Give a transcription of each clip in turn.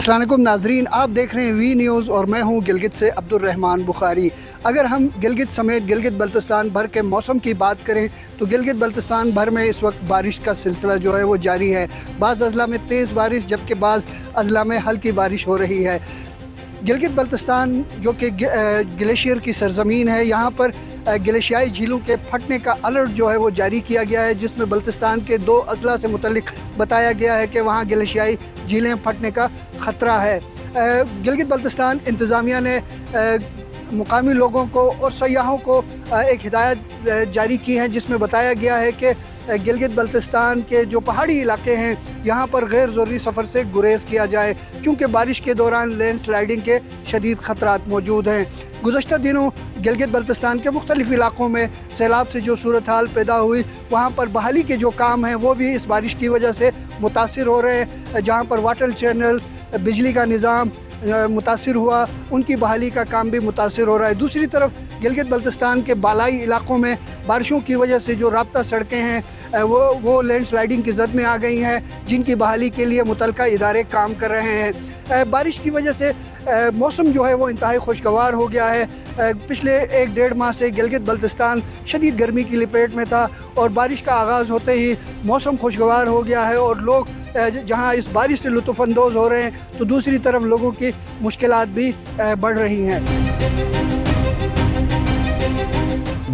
अस्सलाम वालेकुम नाजरीन, आप देख रहे हैं वी न्यूज़ और मैं हूं गिलगित से अब्दुर्रहमान बुखारी। अगर हम गिलगित समेत गिलगित बल्तिस्तान भर के मौसम की बात करें तो गिलगित बल्तिस्तान भर में इस वक्त बारिश का सिलसिला जो है वो जारी है। बाज़ अजला में तेज़ बारिश जबकि बाज़ अजला में हल्की बारिश हो रही है। गिलगित बल्तिस्तान जो कि ग्लेशियर की सरजमीन है, यहाँ पर ग्लेशियाई झीलों के फटने का अलर्ट जो है वो जारी किया गया है, जिसमें बल्तिस्तान के 2 अजला से मुतल्लिक बताया गया है कि वहाँ ग्लेशियाई झीलें फटने का ख़तरा है। गिलगित बल्तिस्तान इंतज़ामिया ने मुकामी लोगों को और सयाहों को एक हिदायत जारी की है, जिसमें बताया गया है कि गिलगित बल्तिस्तान के जो पहाड़ी इलाके हैं यहाँ पर गैर ज़रूरी सफ़र से गुरेज किया जाए, क्योंकि बारिश के दौरान लैंड स्लाइडिंग के शदीद ख़तरात मौजूद हैं। गुज़श्ता दिनों गिलगित बल्तिस्तान के मुख्तलिफ़ इलाकों में सैलाब से जो सूरत हाल पैदा हुई, वहाँ पर बहाली के जो काम हैं वो भी इस बारिश की वजह से मुतासिर हो रहे हैं। जहाँ पर वाटर चैनल्स, बिजली का निज़ाम मुतासिर हुआ, उनकी बहाली का काम भी मुतासिर हो रहा है। दूसरी तरफ गिलगित बल्तिस्तान के बालाई इलाकों में बारिशों की वजह से जो राब्ता सड़कें हैं वो लैंड स्लाइडिंग की जद में आ गई हैं, जिनकी बहाली के लिए मुतलका इदारे काम कर रहे हैं। बारिश की वजह से मौसम जो है वो इंतहाई खुशगवार हो गया है। पिछले 1-1.5 माह से गिलगित बल्तिस्तान शदीद गर्मी की लपेट में था और बारिश का आगाज़ होते ही मौसम खुशगवार हो गया है और लोग जहां इस बारिश से लुत्फ़अंदोज़ हो रहे हैं तो दूसरी तरफ लोगों की मुश्किलात भी बढ़ रही हैं।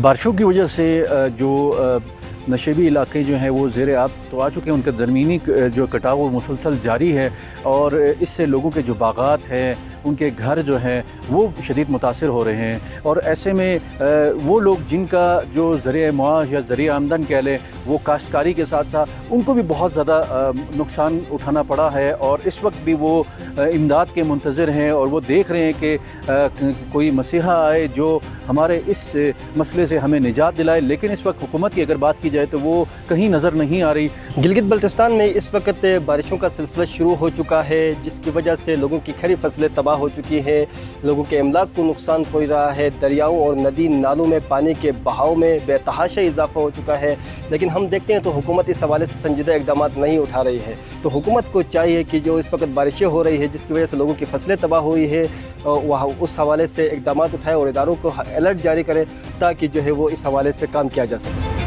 बारिशों की वजह से जो नशेबी इलाके जो हैं वो ज़ेर आब तो आ चुके हैं, उनका ज़मीनी जो कटाव वो मुसलसल जारी है और इससे लोगों के जो बागात हैं, उनके घर जो हैं वो शदीद मुतासिर हो रहे हैं। और ऐसे में वो लोग जिनका जो ज़रिया मुआश या ज़रिया आमदन कह लें वो काश्तकारी के साथ था, उनको भी बहुत ज़्यादा नुकसान उठाना पड़ा है और इस वक्त भी वो इमदाद के मुंतज़िर हैं और वो देख रहे हैं कि कोई मसीहा आए जो हमारे इस मसले से हमें निजात दिलाए। लेकिन इस वक्त हुकूमत की अगर बात की जाए तो वो कहीं नज़र नहीं आ रही। गिलगित बल्तिस्तान में इस वक्त बारिशों का सिलसिला शुरू हो चुका है, जिसकी वजह से लोगों की खरी फसलें तबाह हो चुकी हैं, लोगों के अमलाक को नुकसान पहुँच रहा है, दरियाओं और नदी नालों में पानी के बहाव में बेतहाशा इजाफा हो चुका है। लेकिन हम देखते हैं तो हुकूमत इस हवाले से संजीदा इकदाम नहीं उठा रही है। तो हुकूमत को चाहिए कि जो इस वक्त बारिशें हो रही है जिसकी वजह से लोगों की फसलें तबाह हुई है, वह उस हवाले से इकदाम उठाए और इदारों को अलर्ट जारी करे ताकि जो है वो इस हवाले से काम किया जा सके।